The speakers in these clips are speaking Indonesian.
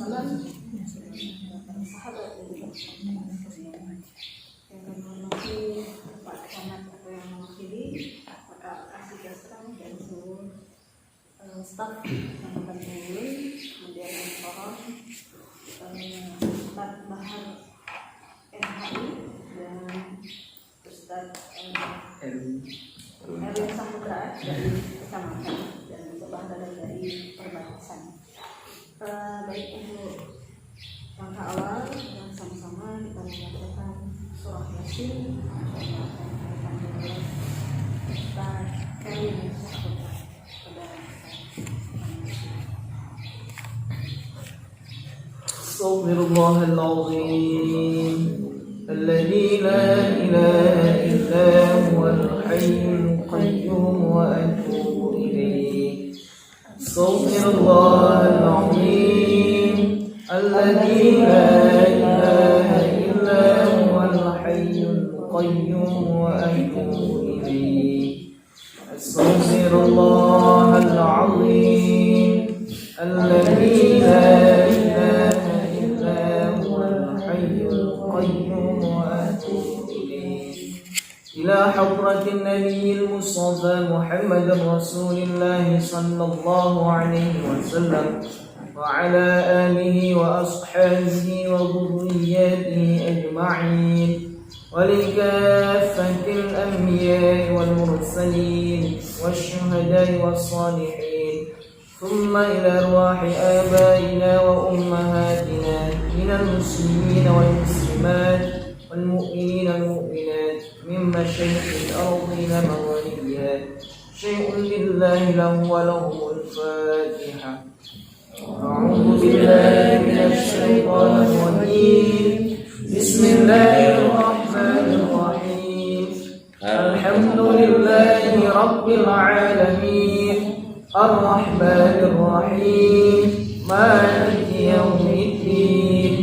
wasallam para sahabat dan juga yang memenuhi Pak Camat atau yang mewakili Pak Arsigastra dan seluruh staf yang akan mulai, kemudian Pak Ustadz Bahar NHI dan Ustadz Erwin Saputra dari kecamatan dan Bapak dari perbatasan. Baik, untuk langkah awal yang sama-sama kita membacakan surah Yasin yang akan dibacakan Ustaz Erwin Saputra. Astaghfirullah al-azim alladzi la ilaha illa huwal hayyul qayyum wa atubu ilayh. Astaghfirullah al-azim alladzi la ilaha illa huwal hayyul qayyum wa atubu ilayh. Astaghfirullah al-azim alladzi la إلى حضرة النبي المصطفى محمد رسول الله صلى الله عليه وسلم وعلى آله وأصحابه وذرياته أجمعين ولكافة الأنبياء والمرسلين والشهداء والصالحين ثم إلى أرواح آبائنا وأمهاتنا من المسلمين والمسلمات والمؤمنين والمؤمنات من مشايخ الأرض مغاربها شيء لله له وله الفاتحة. أعوذ بالله من الشيطان الرجيم بسم الله الرحمن الرحيم الحمد لله رب العالمين الرحمن الرحيم مالك يوم الدين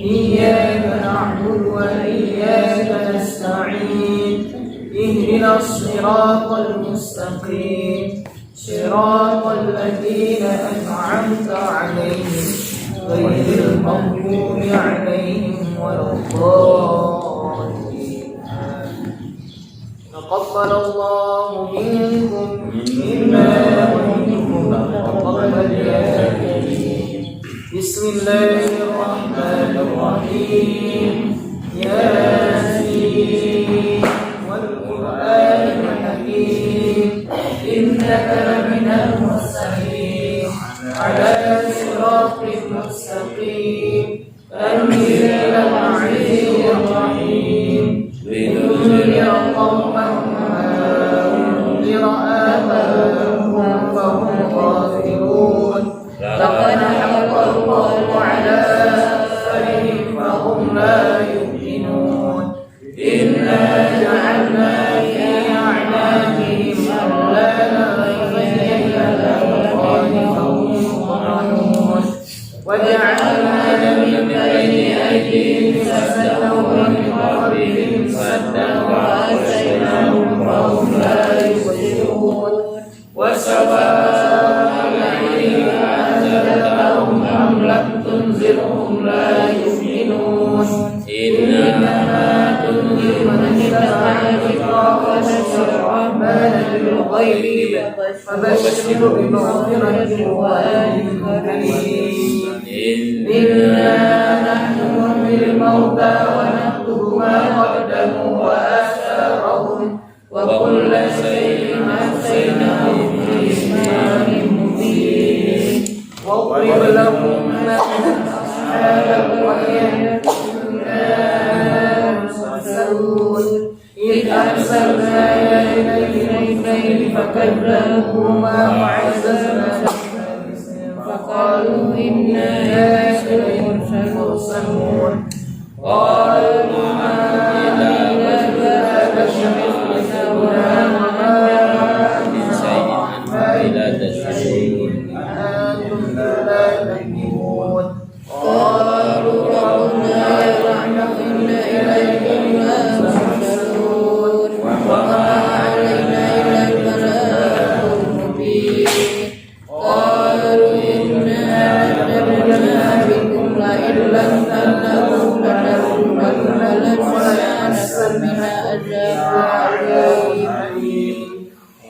إياك نعبد وإياك نستعين اهدنا الصراط المستقيم صراط الذين أنعمت عليهم غير المغضوب عليهم ولا الضالين. تقبل الله منكم منا ومنكم تقبل يا كريم. بسم الله الرحمن الرحيم ياسين والقرآن الحكيم إنك لمن المرسلين على صراط مستقيم تنزيل العزيز الرحيم لتنذر قوما ما أنذر آباؤهم فهم غافلون لقد حق القول على أكثرهم فهم لا يؤمنون إنا جعلنا في أعناقهم أغلالا فهي إلى الأذقان فهم يقطعون وجعلنا من بين أيديهم سدا ومن خلفهم سدا وأغشيناهم فهم لا يبصرون وسواء عليهم أنذرتهم أم لم تنذرهم لا يؤمنون إنما تنذر من اتبع الذكر وخشي الرحمن بالغيب فبشره بمغفرة وأجر كريم. إنا نحن نحيي الموتى ونكتب ما قدموا وآثارهم وكل شيء أحصيناه في إمام مبين. واضرب لهم مثلا أصحاب القرية إذ أرسلنا إليهم اثنين فكذبوهما وعززنا فقالوا إنا إليكم مرسلون. قالوا ما إلا بشر مثلنا وما من شيء إلا تشركون أنتم لا تكذبون. قالوا ربنا يعلم إنا إليكم لمرسلون وما علينا إلا البلاغ المبين.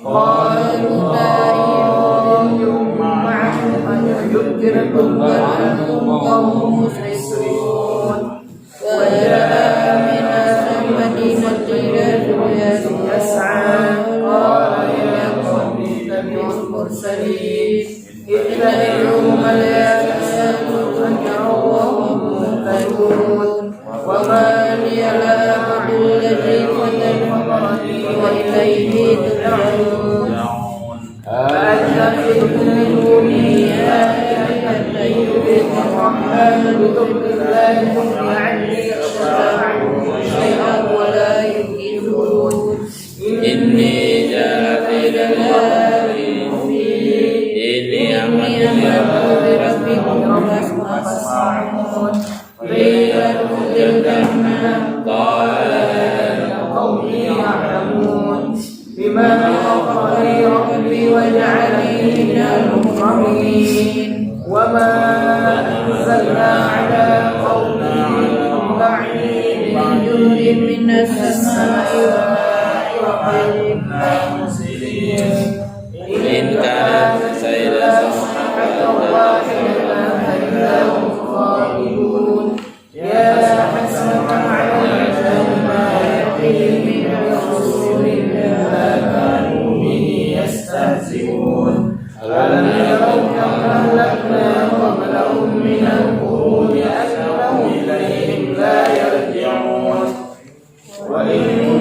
قالوا طائركم معكم أن يذكركم بل أنتم قوم مسرفون وجاء من أقصى المدينة رجل يسعى قال يا قوم اتبعوا المرسلين اتبعوا من لا يسألون أجرا وهم مهتدون وما لي لا أعبد الذي فطرني وإليه ترجعون أأتخذ من دونه آلهة يريد الرحمن بضر لا يغني عني شفاعتهم شيئا ولا ينقذون إني جاعل لله إني أمنت بربكم فاسمعون قيل ادخل الجنة قال قوم يعلمون بما غفر لي ربي وجعلني من المكرمين وما أنزلنا على قومه من بعيد من جند من السماء وقلنا مسلمين إن كانت سيدة صحبة واحدة فإذا هم خالدون يا حسرة على العذاب ما يأتيهم من رسول إلا كانوا به يستهزئون ألم يروا كم أهلكنا قبلهم من القرون أنهم إليهم لا يرجعون وإن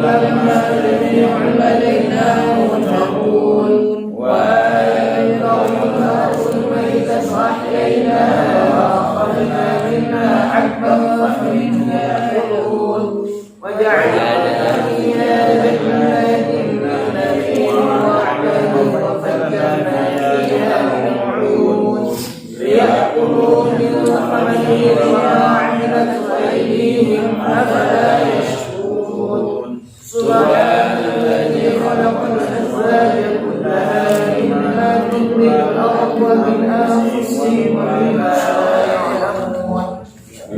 لما جميع لدينا متقون وآية لهم الأرض الميتة فأحييناها وأخرجنا منها حبا فمنها يأكلون وجعلنا فيها جنات من نخيل وأعناب وفجرنا فيها من عيون ليأكلوا من ثمره وما عملت أيديهم أفلا يشكرون سبحان الذي خلق الأزواج كلها مما تنبت الأرض ومن أنفسهم ومما لا يعلمون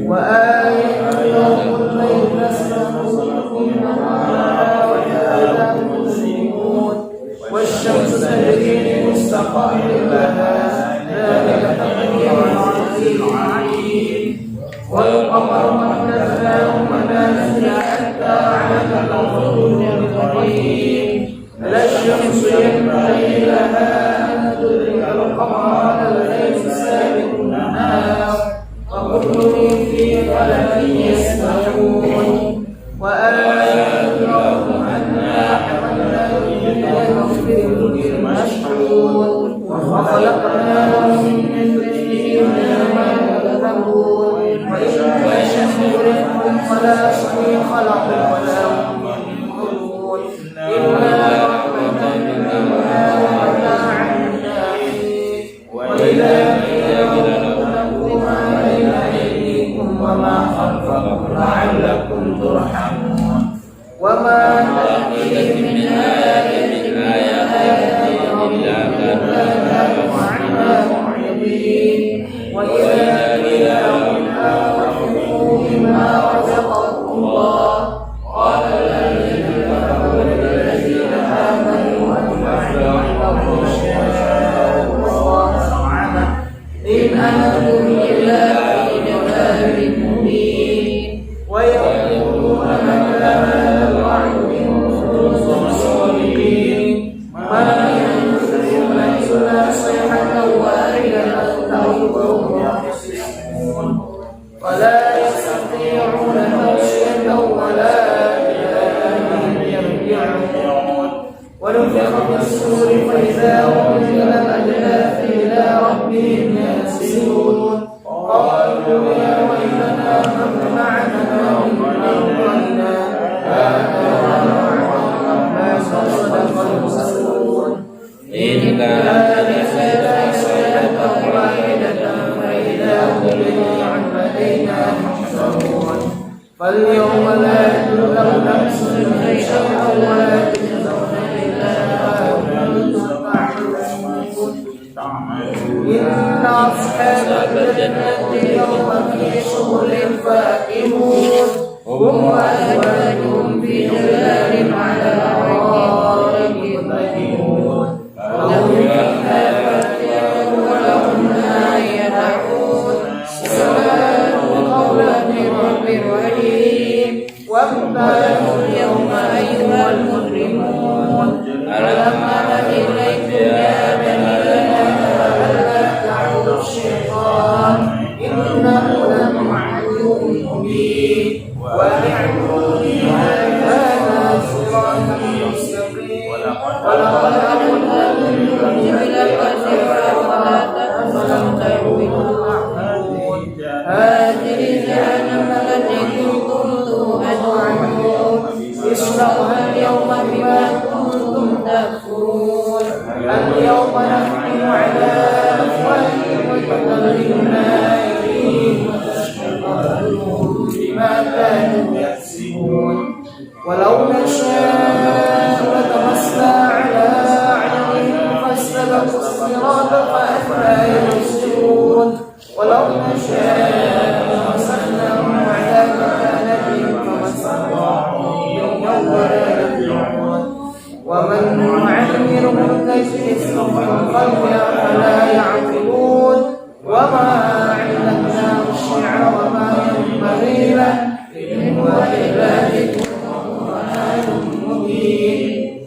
وآية لهم الليل نسلخ النهار وجعلنا مسلمون والشمس تجري لمستقر لها ذلك تقدير العزيز العليم والقمر قدرناه منازل حتى عاد كالعرجون القديم لا الشمس ينبغي لها أن تدرك القمر الليل سابق النهار وكل في فلك يسبحون وآيات لهم أنا حملنا الجبال في الفلك المشحون وخلقناهم من مثله ما يكذبون وإن شكرهم فلا صريخ لهم ولا هم ينكرون إلا رحمة منا ومتاعا حين وإذا قيل لهم ما بين أيديكم وما خلفكم لعلكم ترحمون وما تأتيهم من آية من آيات ربهم كانوا عنها معرضين وإذا قيل لهم أنفقوا مما رزقكم الله قال الذين كفروا للذين آمنوا أنفقوا الله شاء الله سبحانه إن أنتم إلا في ضلال مبين ويقولون متى هذا الوعد إن كنتم صادقين ما ينفعهم إلا صيحة واحدة أو هم يخصمون ولا يستطيعون توصية ولا إلى أهلهم يرجعون ونفخ في الصور فإذا هم من الأجداث إلى ربهم ينسلون قالوا يا ويلنا من معنا ومن أرضنا هذا ما صدق المرسلون إن كانت صيحة واحدة فإذا هم جميع لدينا محشرون فاليوم لا تظلم نفس شيئا ولا تجزون إلا ما كنتم تعملون إن أصحاب الجنة اليوم في شغل فاكهون هم وأزواجهم في ظلال على الأرائك ولقد كنا من جبل فسوى ولا تقبل تعبدون هذه جهنم التي كنتم توعدون اصلوها اليوم بما كنتم تكفرون اليوم نختم على أفواههم وتكلمنا أيديهم وتشهد أرجلهم بما كانوا يكسبون ولو نشاء لطمسنا على أعينهم فاستبقوا الصراط فأتى يبصرون ولو نشاء لمسخناهم على مكانتهم فمسخناهم يوم ولا يرجعون ومن نعمره نكسه في الخلق أفلا يعقلون وما علمناه الشعر وما ينبغي له إن هو إلا ذكر وقرآن مبين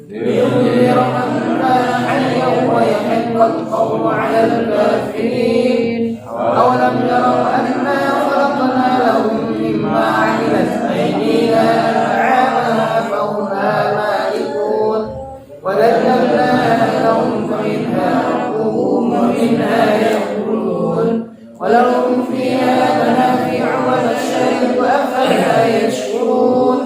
لينذر من كان حيا ويحق القول على الكافرين أولم يروا أنا خلقنا لهم مما عملت أيدينا أنعاما فهم مالكون وذللناها لهم فمنها ركوبهم ومنها يأكلون ولهم فيها منافع ومشارب أفلا يشكرون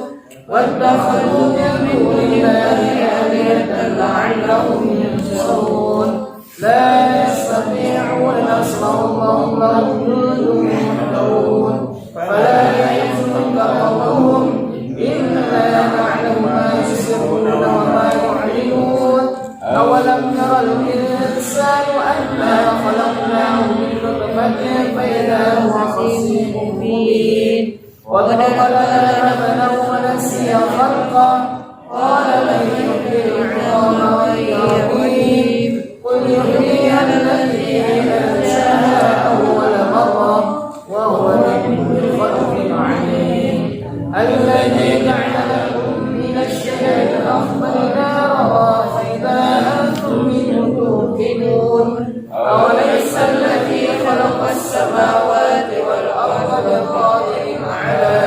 واتخذوا من دون الله آلهة لعلهم ينصرون لا يستطيعون نصرهم وهم لهم جند محضرون فلا يحزنك قولهم إنا نعلم ما يسرون وما يعلنون أولم يرى الإنسان أنا خلقناه من نطفة فإذا هو خصيم مبين وضرب لنا مثلا ونسي خلقه قال من يحيي العظام وهي رميم قل يحييها الذي أنشأها أول مرة وهو بكل خلق عليم الذي جعل لكم من الشجر الأخضر نارا فإذا أنتم منه توقدون أوليس الذي خلق السماوات والأرض بقادر على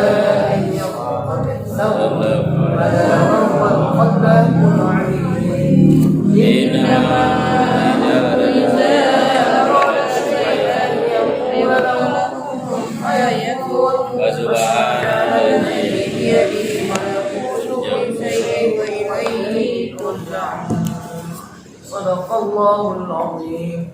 أن يخلق مثلهم بلى وهو الخلاق العليم إنما إذا أراد شيئا يقول له كن فيكون وسبحان الذي بيده ملكوت كل شيء وإليه ترجعون صدق الله العظيم.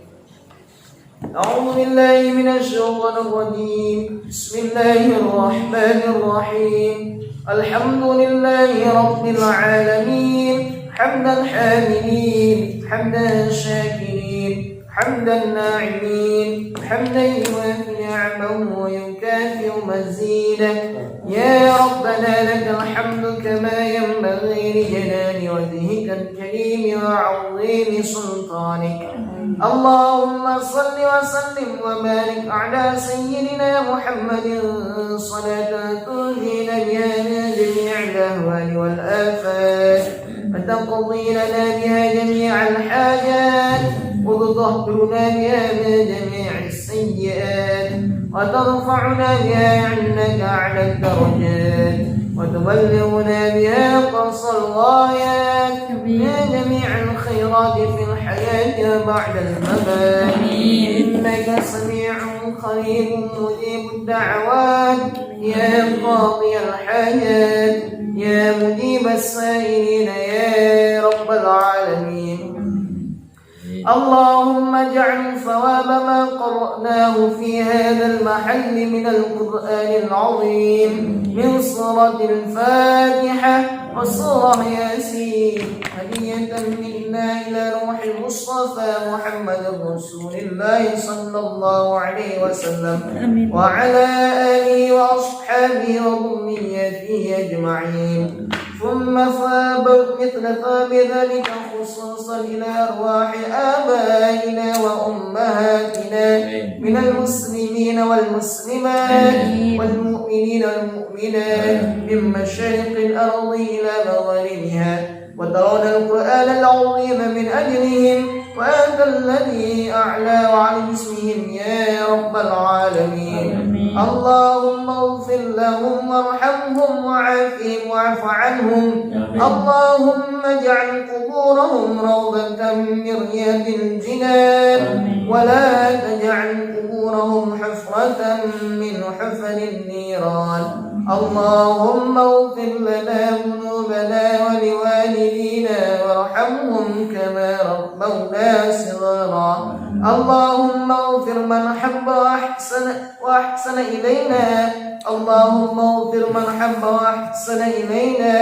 أعوذ بالله من الشيطان الرجيم بسم الله الرحمن الرحيم الحمد لله رب العالمين حمدا حامدين حمدا شاكرين حمدا ناعمين حمدا يوافي نعمه ويكافئ مزيده يا ربنا لك الحمد كما ينبغي لجلال وجهك الكريم وعظيم سلطانك اللهم صل وسلم وبارك على سيدنا محمد صلاة تنجينا بها من جميع الأهوال والآفات فتقضي لنا بها جميع الحاجات وتطهرنا بها من جميع السيئات وترفعنا بها عندك أعلى الدرجات وتبلغنا بها قصى الغايات من جميع الخيرات في الحياة وبعد الممات إنك سميع قريب مجيب الدعوات يا قاضي الحاجات يا مجيب السائلين يا رب العالمين اللهم اجعل ثواب ما قرأناه في هذا المحل من القرآن العظيم من سورة الفاتحة وسورة ياسين هدية منا إلى روح المصطفى محمد رسول الله صلى الله عليه وسلم وعلى آله وأصحابه وذريته أجمعين ثم ثاب مثل ثاب ذلك خصوصا إلى أرواح آبائنا وأمهاتنا من المسلمين والمسلمات والمؤمنين والمؤمنات من مشارق الأرض إلى مغاربها وترون القرآن العظيم من أجلهم وأنت الذي أعلى وعلى اسمهم يا رب العالمين اللهم اغفر لهم وارحمهم وعافهم واعف عنهم. اللهم اجعل قبورهم روضة من رياض الجنان ولا تجعل قبورهم حفرة من حفر النيران. اللهم اغفر لنا ذنوبنا ولوالدينا وارحمهم كما ربونا صغارا. اللهم اغفر من حب وأحسن إلينا. اللهم اغفر من حب وأحسن إلينا.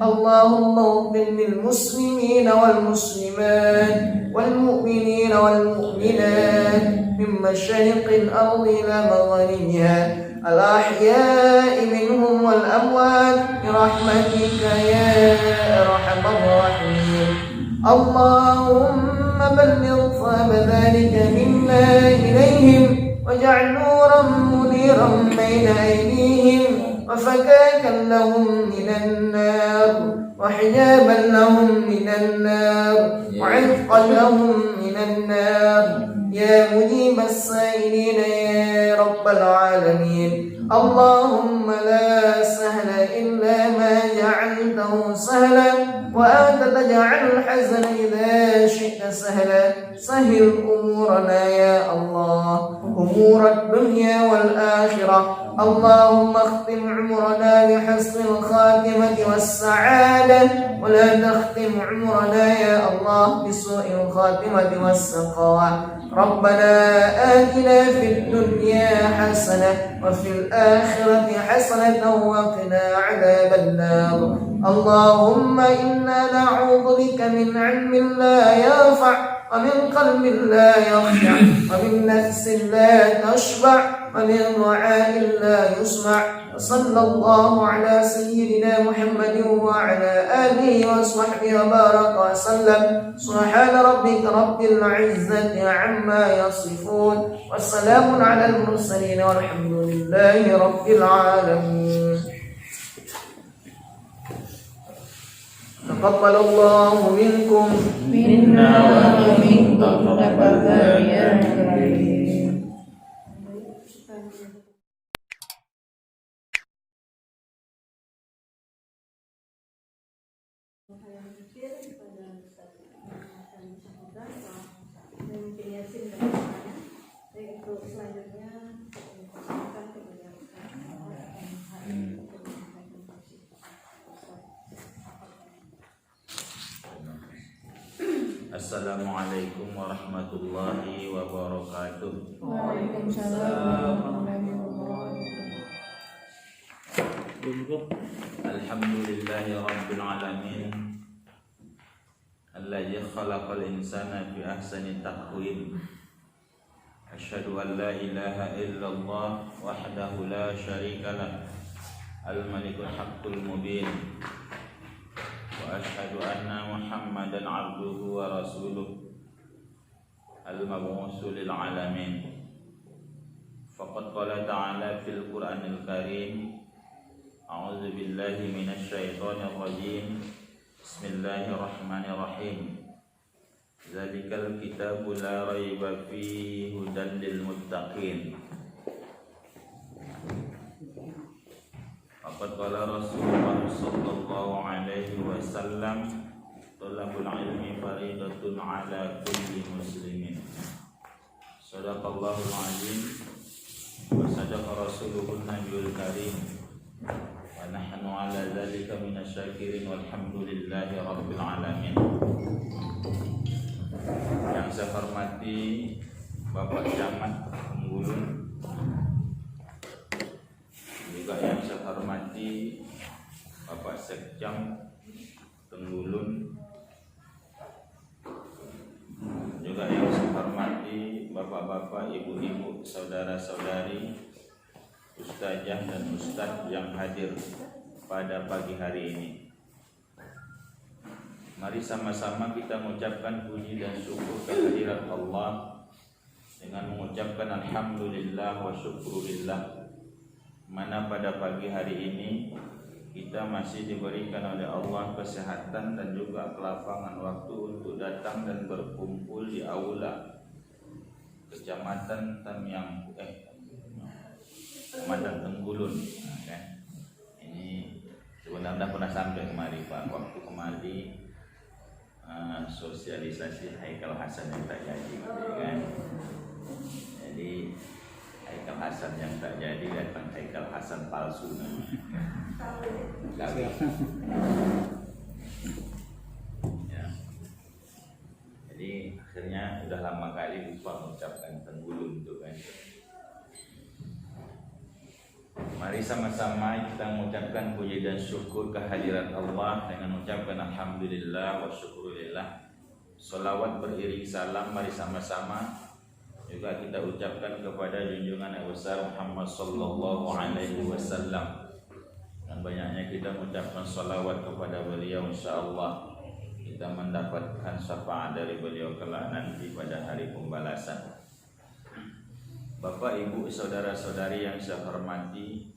اللهم اغفر للمسلمين والمسلمات والمؤمنين والمؤمنات من مشارق الأرض إلى مغاربها الأحياء منهم والأموات برحمتك يا أرحم الراحمين. اللهم بلغ ثواب ذلك منا إليهم واجعل نورا منيرا بين أيديهم وفكاكا لهم من النار وحجابا لهم من النار وعتقا لهم من النار يا مجيب السائلين يا رب العالمين. اللهم لا سهل إلا ما جعلته سهلا وأنت تجعل الحزن إذا شئت سهلا. سهل أمورنا يا الله، أمور الدنيا والآخرة. اللهم اختم عمرنا بحسن الخاتمة والسعادة ولا تختم عمرنا يا الله بسوء الخاتمة والسقاوة. ربنا آتنا في الدنيا حسنة وفي الآخرة حسنة وقنا عذاب النار. اللهم إنا نعوذ بك من علم لا ينفع ومن قلب لا يخشع ومن نفس لا تشبع ومن دعاء لا يسمع. وصلى الله على سيدنا محمد وعلى آله وصحبه وبارك وسلم. سبحان ربك رب العزة عما يصفون والسلام على المرسلين والحمد لله رب العالمين. تقبل الله منكم منا ومنكم تقبل يا كريم. Assalamualaikum warahmatullahi wabarakatuh. Waalaikumsalam warahmatullahi wabarakatuh. Alhamdulillahi rabbil alamin alladzi khalaqal insana fi ahsani taqwim. Asyhadu an la ilaha illallah wahdahu la syarika lah al-malikul haqqul mubin. Wa asyhadu anna Muhammadan abduhu wa rasuluh al-mab'usu lil alamin. Faqad qala ta'ala fil Qur'anil Karim, a'udzu billahi minasy syaithanir rajim. Bismillahirrahmanirrahim. Zalikal kitabu la raiba fihi hudan lil muttaqin. Faqad qala Rasulullah sallallahu alaihi wasallam, talabul ilmi faridatun ala kulli muslimin. Sadaqallahul azim wa sadaqa rasuluhun nabiyul karim. Wa nahnu ala dzalika minasyakirin walhamdulillahi rabbil alamin. Yang saya hormati Bapak Camat Tenggulun, juga yang saya hormati Bapak Sekcam Tenggulun, juga yang saya hormati bapak-bapak, ibu-ibu, saudara-saudari, ustazah dan ustadz yang hadir pada pagi hari ini. Mari sama-sama kita mengucapkan puji dan syukur kehadirat Allah dengan mengucapkan alhamdulillah wa syukurillah, mana pada pagi hari ini kita masih diberikan oleh Allah kesehatan dan juga kelapangan waktu untuk datang dan berkumpul di aula Kecamatan Kecamatan Tenggulun. Nah, kan? Ini sebenarnya pernah sampai kemari Pak, waktu kemari sosialisasi Haikal Hasan yang tak jadi, gitu, kan? Jadi Haikal Hasan yang tak jadi datang Haikal Hasan palsu namanya. Ya. Jadi akhirnya udah lama kali lupa mengucapkan Tenggulun itu kan. Mari sama-sama kita mengucapkan puji dan syukur kehadirat Allah dengan mengucapkan alhamdulillah wa syukurillah. Salawat beriring salam mari sama-sama juga kita ucapkan kepada junjungan yang besar Muhammad sallallahu alaihi wasallam. Dan banyaknya kita mengucapkan salawat kepada beliau, insyaallah kita mendapatkan syafaat dari beliau kelak nanti pada hari pembalasan. Bapak, Ibu, saudara-saudari yang saya hormati,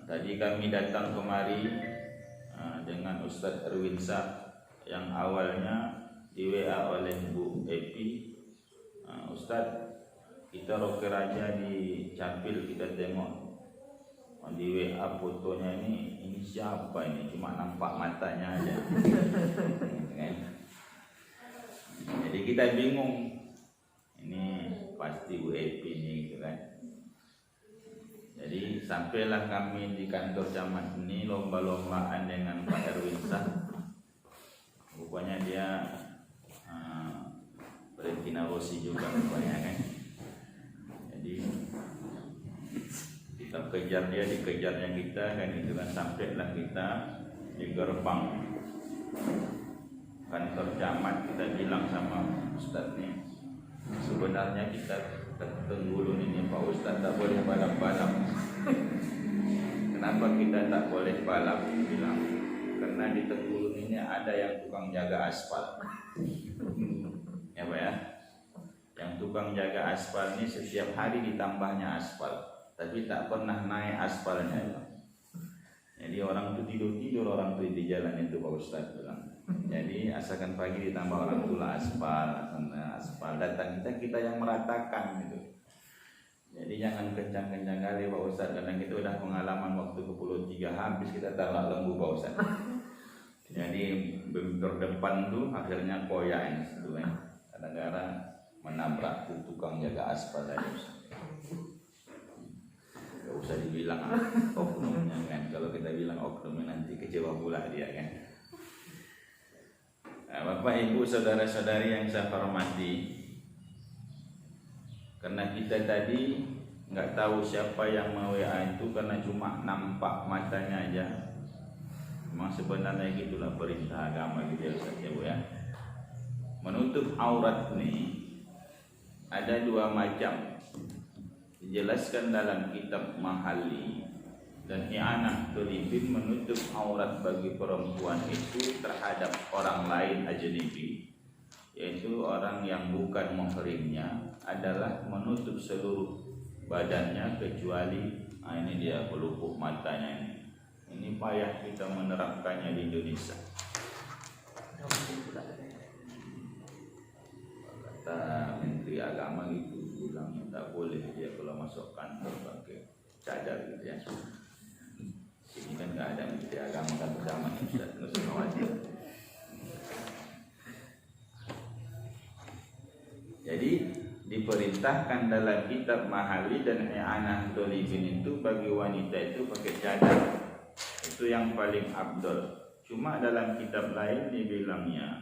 tadi kami datang kemari dengan Ustadz Erwin Syah yang awalnya di WA oleh Bu Epi. Ustadz, kita roker aja di Capil, kita tengok di WA fotonya ini siapa ini? Cuma nampak matanya aja. Jadi kita bingung. Ini pasti Bu Epi ini gitu kan. Jadi sampailah kami di kantor camat ini lomba-lombaan dengan Pak Erwin Syah. Rupanya dia Valentina Rossi juga rupanya kan. Jadi kita kejar dia, dikejarnya kita kan itu kan, sampailah kita di gerbang kantor camat. Kita bilang sama Ustadz nih, sebenarnya kita Tenggulun ini Pak Ustadz tak boleh balap-balap. Kenapa kita tak boleh balap? Bilang karena di Tenggulun ini ada yang tukang jaga aspal. Ya Pak ya, yang tukang jaga aspal ini setiap hari ditambahnya aspal, tapi tak pernah naik aspalnya. Jadi orang itu tidur orang tuh di jalan itu Pak Ustadz bilang. Jadi asalkan pagi ditambah orang tua aspal datang kita yang meratakan gitu. Jadi jangan kencang-kencang kali Pak Ustadz, karena kita udah pengalaman waktu ke Pulau 3 habis kita taruh lembu Pak Ustadz. Jadi bentor depan tuh akhirnya koyak itu kan, kadang-kadang menabrak tuh tukang jaga aspal tadi. Gak usah dibilang oknumnya kan, kalau kita bilang oknumnya nanti kecewa pula dia kan. Nah, Bapak, Ibu, saudara-saudari yang saya hormati, karena kita tadi nggak tahu siapa yang mau-WA itu karena cuma nampak matanya aja. Memang sebenarnya gitulah perintah agama gitu ya Ustaz ya Bu ya. Menutup aurat nih ada dua macam. Dijelaskan dalam kitab Mahali dan i'anah tulibin, menutup aurat bagi perempuan itu terhadap orang lain ajnabi, yaitu orang yang bukan muhrimnya, adalah menutup seluruh badannya kecuali ini dia pelupuk matanya ini. Ini payah kita menerapkannya di Indonesia. Kata Menteri Agama gitu, bilang tidak boleh dia kalau masuk kantor pakai cadar gitu ya. Ini kan nggak ada Menteri Agama kan bersama Ustaz, nggak usah khawatir. Jadi diperintahkan dalam kitab Mahali dan i'anah tulibin itu bagi wanita itu pakai cadar. Itu yang paling abdul. Cuma dalam kitab lain dibilangnya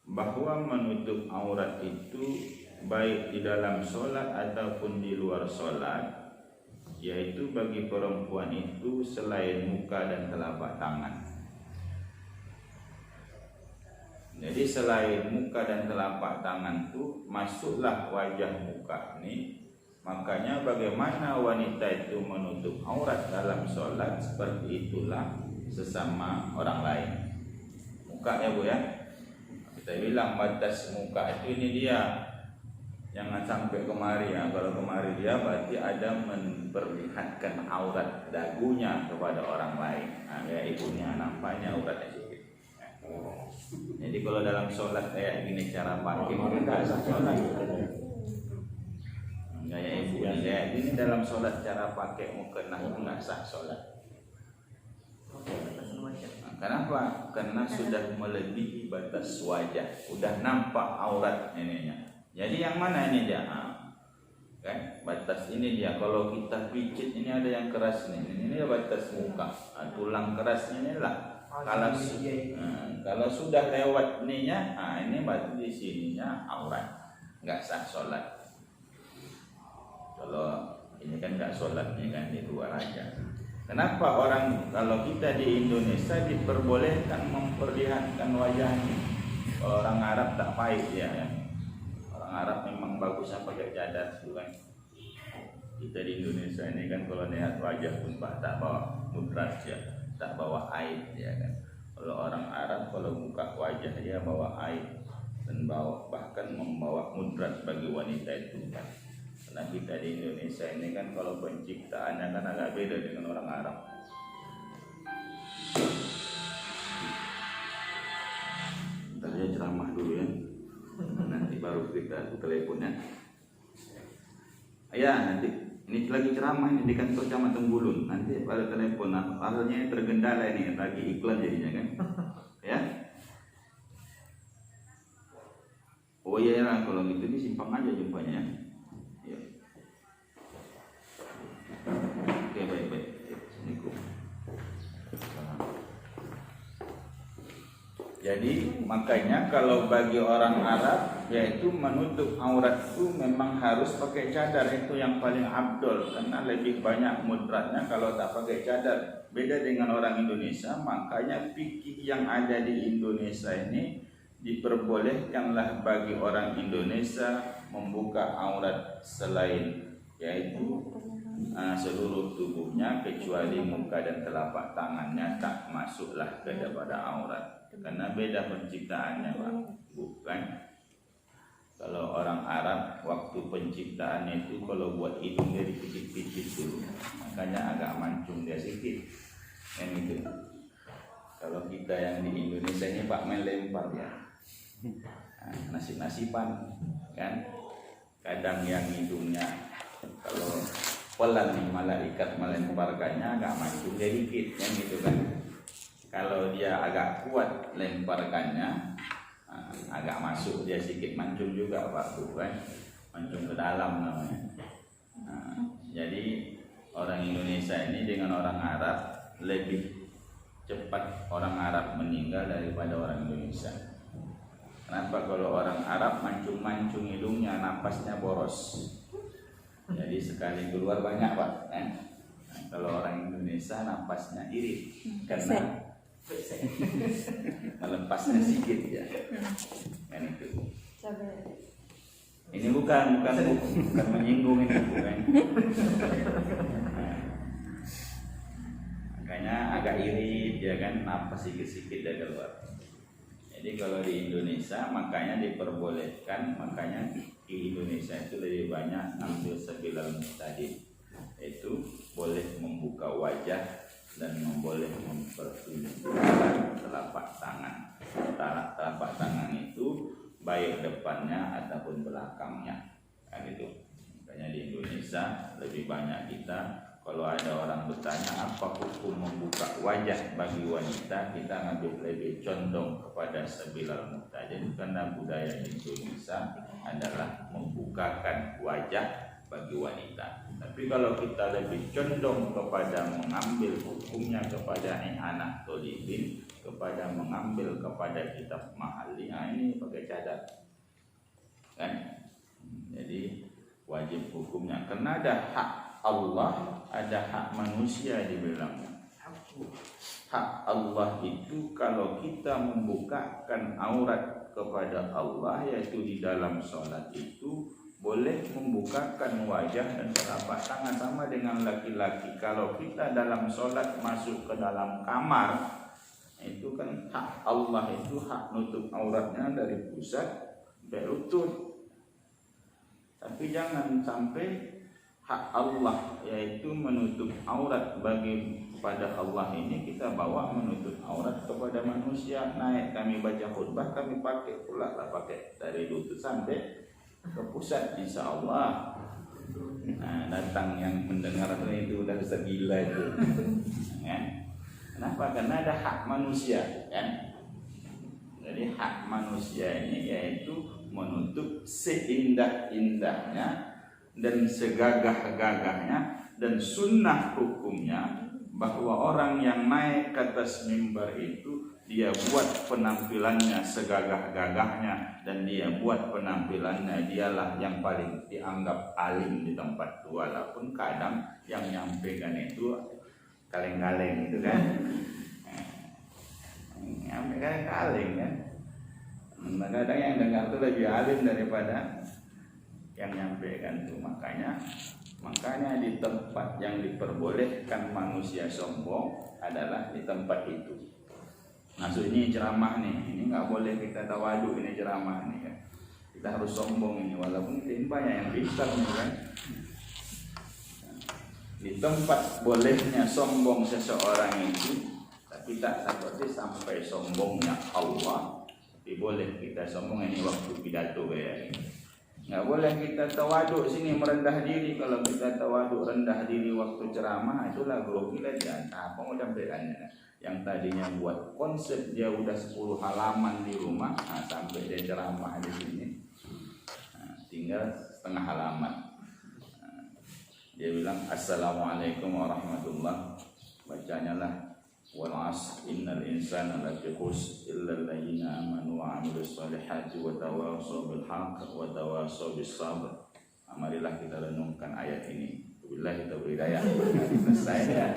bahwa menutup aurat itu baik di dalam sholat ataupun di luar sholat, yaitu bagi perempuan itu selain muka dan telapak tangan. Jadi selain muka dan telapak tangan itu masuklah wajah muka ini. Makanya bagaimana wanita itu menutup aurat dalam sholat, seperti itulah sesama orang lain. Muka ya Bu ya, kita bilang batas muka itu ini dia, jangan sampai kemari ya. Kalau kemari dia berarti ada memperlihatkan aurat dagunya kepada orang lain. Nah, ya ibunya nampaknya auratnya sedikit. Jadi kalau dalam sholat kayak gini cara pakai kita sholat. Kayak ibu ini ya ini dalam sholat cara pakai mukena itu nggak sah sholat. Kenapa? Karena sudah melebihi batas wajah, udah nampak aurat ininya. Jadi yang mana ini dia? Kan batas ini dia. Kalau kita pijit ini ada yang keras nih. Ini batas muka. Tulang kerasnya ini lah. Kalau sudah lewat ininya, ini berarti di sininya aurat, nggak sah sholat. Kalau ini kan nggak sholat, ini kan di luar aja. Kenapa orang kalau kita di Indonesia diperbolehkan memperlihatkan wajahnya? Kalau orang Arab tak pahit ya. Orang Arab memang bagusnya pakai cadar, bukan? Kita di Indonesia ini kan kalau lihat wajah pun tak bawa mudras ya, tak bawa aib ya kan. Kalau orang Arab kalau buka wajah dia bawa aib dan bahkan membawa mudras bagi wanita itu kan. Karena kita di Indonesia ini kan kalau penciptaannya kan agak beda dengan orang Arab. Ntar dia ceramah dulu ya, nanti baru kita teleponnya. Ya nanti ini lagi ceramah ini di kantor Kecamatan Bulun, nanti baru telepon. Akhirnya tergendala ini lagi iklan jadinya kan, ya. Oh iya lah kalau gitu di simpang aja jumpanya. Ya. Oke baik. Assalamualaikum. Jadi makanya kalau bagi orang Arab yaitu menutup aurat itu memang harus pakai cadar, itu yang paling abdol karena lebih banyak mudratnya kalau tak pakai cadar. Beda dengan orang Indonesia, makanya fikih yang ada di Indonesia ini diperbolehkanlah bagi orang Indonesia membuka aurat selain yaitu seluruh tubuhnya kecuali muka dan telapak tangannya tak masuklah kepada aurat. Karena beda penciptaannya Pak, bukan? Kalau orang Arab waktu penciptaannya itu kalau buat hidung dia dipijit-pijit dulu, makanya agak mancung dia sedikit, kan gitu. Kalau kita yang di Indonesia ini Pak main lempar ya, nasib-nasiban, kan? Kadang yang hidungnya kalau pelan nih malaikat melemparkannya agak mancung dia dikit, kan gitu kan? Kalau dia agak kuat lemparkannya, agak masuk dia sedikit mancung juga Pak, bukan? Mancung ke dalam namanya. Jadi orang Indonesia ini dengan orang Arab lebih cepat orang Arab meninggal daripada orang Indonesia. Kenapa? Kalau orang Arab mancung-mancung hidungnya, napasnya boros. Jadi sekali keluar banyak Pak. Kalau orang Indonesia napasnya irit karena melepasnya sedikit ya, kan itu. Ini bukan menyinggung ini bukan. Makanya agak irit ya kan, napas sedikit dia keluar. Jadi kalau di Indonesia makanya diperbolehkan, makanya di Indonesia itu lebih banyak ambil sebilah tadi, itu boleh membuka wajah dan boleh mempertunjukkan telapak tangan. Telapak tangan itu baik depannya ataupun belakangnya, kan itu. Makanya di Indonesia lebih banyak kita kalau ada orang bertanya apa hukum membuka wajah bagi wanita, kita ngambil lebih condong kepada sebilal muhtajin karena budaya Indonesia adalah membukakan wajah bagi wanita. Tapi kalau kita lebih condong kepada mengambil hukumnya kepada anak tolibin, kepada mengambil kepada kitab mahali, ini pakai cadar, kan? Jadi wajib hukumnya karena ada hak Allah, ada hak manusia di belakangnya. Hak Allah itu kalau kita membukakan aurat kepada Allah, yaitu di dalam sholat itu boleh membukakan wajah dan telapak tangan sama dengan laki-laki. Kalau kita dalam sholat masuk ke dalam kamar, itu kan hak Allah, itu hak nutup auratnya dari pusat sampai lutut. Tapi jangan sampai hak Allah yaitu menutup aurat bagi kepada Allah ini kita bawa menutup aurat kepada manusia. Naik kami baca khutbah, kami pakai pula lah, pakai dari lutut sampai ke pusat, insya Allah Nah, datang yang mendengar itu udah segila itu. Kan? Kenapa? Karena ada hak manusia, kan? Jadi hak manusia ini yaitu menutup seindah-indahnya dan segagah-gagahnya dan sunnah hukumnya bahwa orang yang naik ke atas mimbar itu dia buat penampilannya segagah-gagahnya dan dia buat penampilannya dialah yang paling dianggap alim di tempat itu, walaupun kadang yang nyampaikan itu kaleng-kaleng gitu kan. Nyampaikan kaleng kan. Kadang yang dengar itu lebih alim daripada yang nyampaikan itu. Makanya di tempat yang diperbolehkan manusia sombong adalah di tempat itu. Maksud ini ceramah nih, ini nggak boleh kita tawaduk ini ceramah nih kan. Kita harus sombong ini walaupun kita banyak yang pintar nih kan. Di tempat bolehnya sombong seseorang itu, tapi tak seperti sampai sombongnya Allah. Tapi boleh kita sombong ini waktu pidato kayak ini. Nggak boleh kita tawaduk sini merendah diri. Kalau kita tawaduk rendah diri waktu ceramah itulah gila dia. Apa mau sampaikannya? Yang tadinya buat konsep dia udah 10 halaman di rumah, nah, sampai dia ceramah di sini, nah, tinggal setengah halaman. Nah, dia bilang Assalamualaikum warahmatullah. Bacanya lah wal 'asr innal insana lafi khusr illa alladziina amanu wa 'amilus shalihati wa tawashaw bil haqq wa tawashaw bis sabr. Marilah kita renungkan ayat ini. Wabillahi taufiq hidayah. Selesai ya.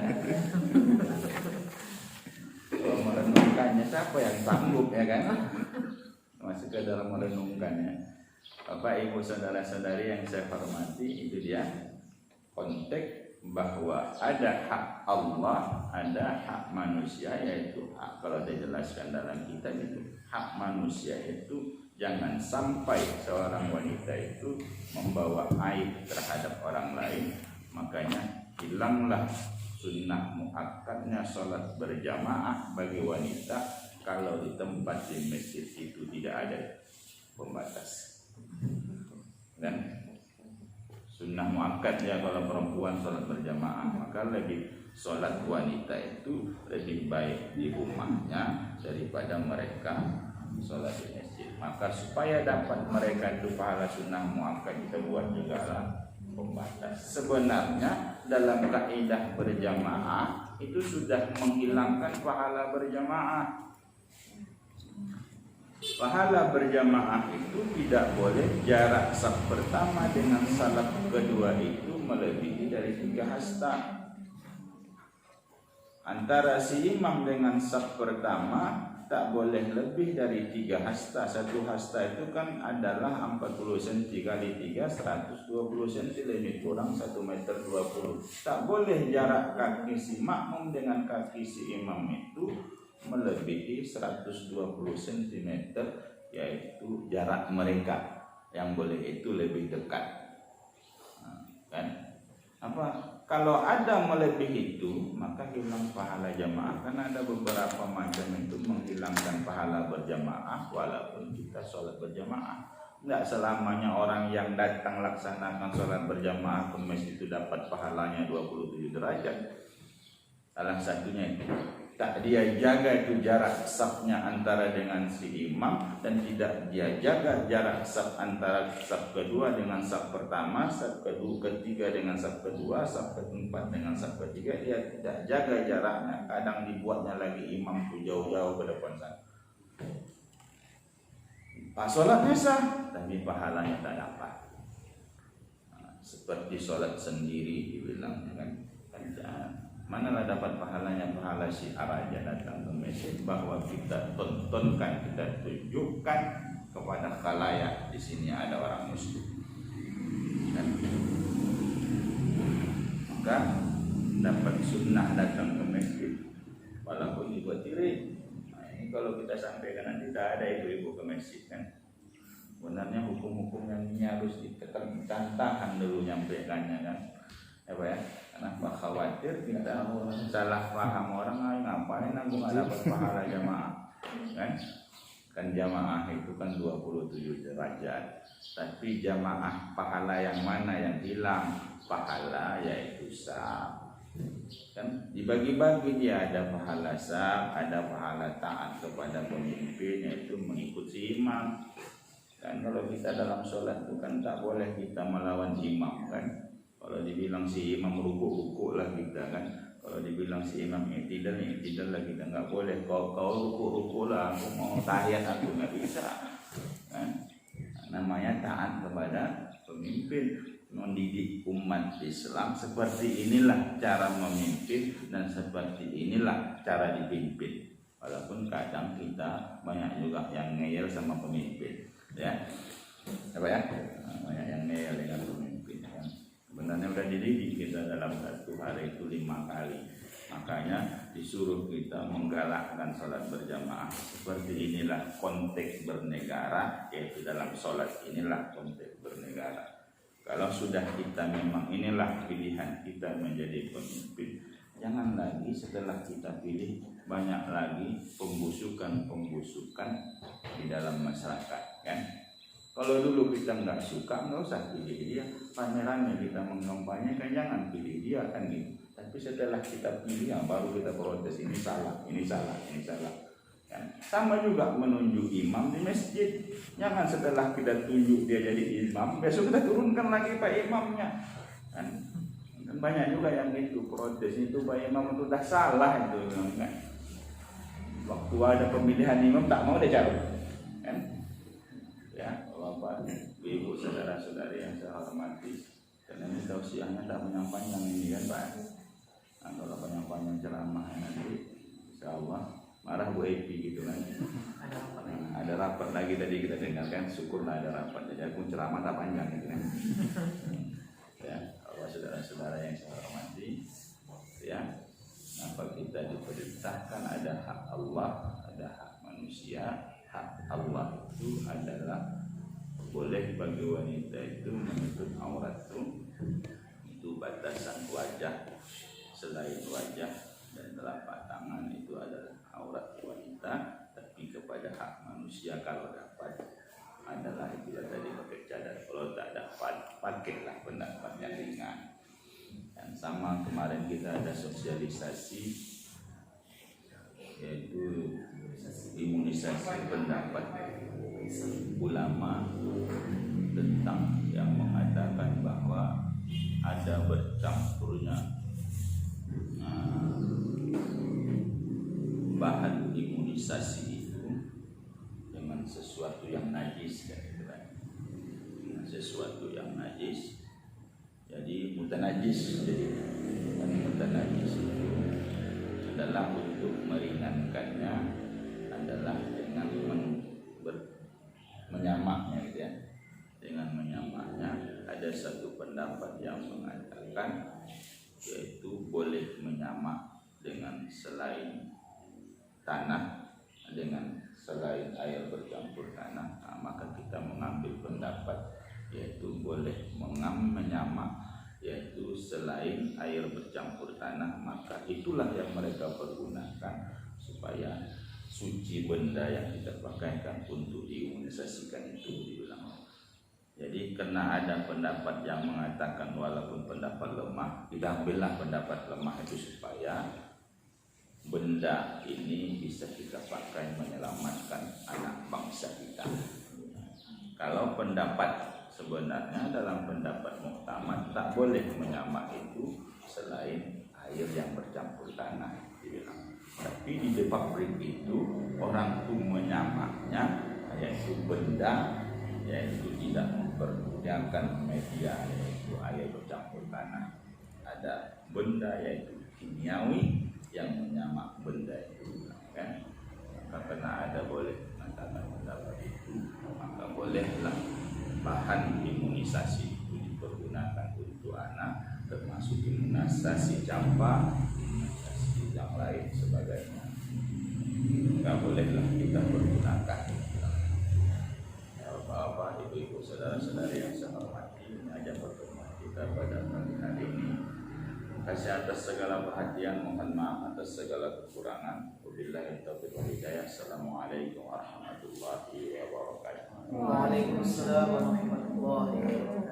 Kalau merenungkannya siapa yang sanggup ya kan? Masuk ke dalam merenungkannya. Bapak Ibu saudara-saudari yang saya hormati, itu dia konteks bahwa ada hak Allah, ada hak manusia, yaitu hak, kalau dijelaskan dalam kitab itu hak manusia itu jangan sampai seorang wanita itu membawa aib terhadap orang lain. Makanya hilanglah sunnah muakkadnya sholat berjamaah bagi wanita kalau di tempat di masjid itu tidak ada pembatas. Dan sunnah muakkadnya kalau perempuan sholat berjamaah, maka lebih sholat wanita itu lebih baik di rumahnya daripada mereka sholat di masjid. Maka supaya dapat mereka itu pahala sunnah muakkad, kita buat juga lah pembatas. Sebenarnya dalam kaidah berjamaah itu sudah menghilangkan pahala berjamaah. Pahala berjamaah itu tidak boleh jarak saf pertama dengan salaf kedua itu melebihi dari 3 hasta. Antara si imam dengan saf pertama tak boleh lebih dari 3 hasta. 1 hasta itu kan adalah 40 cm kali 3, 120 cm, lebih kurang 1,20 meter. Tak boleh jarak kaki si makmum dengan kaki si imam itu melebihi 120 cm, yaitu jarak mereka. Yang boleh itu lebih dekat. Kan? Apa? Kalau ada melebihi itu, maka hilang pahala jamaah. Karena ada beberapa macam itu menghilangkan pahala berjamaah walaupun kita sholat berjamaah. Tidak selamanya orang yang datang laksanakan sholat berjamaah ke masjid itu dapat pahalanya 27 derajat. Salah satunya itu, tak dia jaga itu jarak safnya antara dengan si imam, dan tidak dia jaga jarak saf antara saf kedua dengan saf pertama, saf ketiga dengan saf kedua, saf keempat dengan saf ketiga. Dia tidak jaga jaraknya. Kadang dibuatnya lagi imam itu jauh-jauh ke depan sana. Sholatnya sah, tapi pahalanya tak dapat. Seperti sholat sendiri dibilang kan. Manalah dapat pahalanya pahala syiar aja datang ke masjid, bahwa kita tontonkan, kita tunjukkan kepada khalayak di sini ada orang muslim. Dan maka dapat sunnah datang ke masjid walaupun dibetiri. Nah, ini kalau kita sampaikan nanti tidak ada ibu-ibu ke masjid kan. Sebenarnya hukum-hukum yang ini harus ditekan, tahan dulu nyampaikannya kan. Ya Pak ya. Kenapa khawatir kita salah paham orang, ngapain aku nggak dapat pahala jamaah kan? Kan jamaah itu kan 27 derajat. Tapi jamaah pahala yang mana yang hilang? Pahala yaitu sah. Kan dibagi-bagi, dia ada pahala sah, ada pahala taat kepada pemimpin, yaitu mengikuti imam. Kan kalau kita dalam sholat itu kan tak boleh kita melawan imam kan. Kalau dibilang si imam ruku-ruku lah kita kan. Kalau dibilang si imam i'tidal lah kita nggak boleh. Kau ruku-ruku lah, aku mau tahiyat aku nggak bisa. Kan? Namanya taat kepada pemimpin. Mendidik umat Islam seperti inilah cara memimpin dan seperti inilah cara dipimpin. Walaupun kadang kita banyak juga yang ngeyel sama pemimpin, ya. Apa ya? Banyak yang ngeyel dengan pemimpin. Kan? Sebenarnya udah dididik kita dalam satu hari itu 5 kali. Makanya disuruh kita menggalakkan sholat berjamaah. Seperti inilah konteks bernegara, yaitu dalam sholat inilah konteks bernegara. Kalau sudah kita memang inilah pilihan kita menjadi pemimpin, jangan lagi setelah kita pilih banyak lagi pembusukan di dalam masyarakat, kan? Kalau dulu kita nggak suka, nggak usah pilih dia. Pamerannya kita mengkampanyekan, jangan pilih dia kan gitu. Tapi setelah kita pilih, baru kita protes, ini salah. Kan? Sama juga menunjuk imam di masjid. Jangan setelah kita tunjuk dia jadi imam, besok kita turunkan lagi pak imamnya. Kan banyak juga yang gitu protes, itu pak imam itu udah salah itu kan. Waktu ada pemilihan imam tak mau dia calon. Kan? Ya, Bapak, Ibu, saudara-saudari yang saya hormati, karena ini tausiahnya tak panjang ini kan Pak. Nah, kalau panjang ceramah nanti, insya Allah marah Bu Epi gitu kan. Ada rapat lagi tadi kita dengarkan, syukurlah ada rapat. Jadi aku ceramah tak panjang gitu kan. Ya, kalau saudara-saudara yang saya hormati, ya, kenapa kita diperintahkan ada hak Allah, ada hak manusia. Hak Allah itu adalah boleh bagi wanita itu menutup aurat itu batasan wajah, selain wajah dan telapak tangan itu adalah aurat wanita. Tapi kepada hak manusia kalau dapat adalah itu tadi pakai cadar, kalau tak dapat pakailah pendapat yang ringan. Dan sama kemarin kita ada sosialisasi, yaitu imunisasi pendapat ulama tentang yang mengatakan bahwa ada bercampurnya bahan imunisasi itu dengan sesuatu yang najis, dengan sesuatu yang najis, jadi mutanajis. Jadi mutanajis itu adalah untuk meringankannya adalah dengan menyamaknya, gitu ya. Dengan menyamaknya ada satu pendapat yang mengatakan yaitu boleh menyamak dengan selain tanah, dengan selain air bercampur tanah. Nah, maka kita mengambil pendapat yaitu boleh menyamak yaitu selain air bercampur tanah, maka itulah yang mereka pergunakan supaya suci benda yang kita pakaikan untuk diimunisasikan itu diulang. Jadi karena ada pendapat yang mengatakan walaupun pendapat lemah, kita ambillah pendapat lemah itu supaya benda ini bisa kita pakai menyelamatkan anak bangsa kita. Kalau pendapat sebenarnya dalam pendapat muktamad tak boleh menyamak itu selain air yang bercampur tanah dibilang. Tapi di pabrik itu orang itu menyamaknya yaitu benda yaitu tidak mempergunakan media yaitu air bercampur tanah. Ada benda yaitu kimiawi yang menyamak benda itu kan. Maka karena ada boleh mengatakan pendapat itu, maka bolehlah bahan imunisasi itu dipergunakan untuk anak, termasuk imunisasi campak, imunisasi yang lain sebagainya. Enggak bolehlah kita pergunakan. Bapak, ibu-ibu, saudara-saudari yang saya hormati, ini aja pertemuan kita pada pagi hari ini. Kasih atas segala perhatian, mohon maaf atas segala kekurangan. Wabillahi taufiq wal hidayah. Assalamualaikum warahmatullahi Waalaikumsalam warahmatullahi wabarakatuh.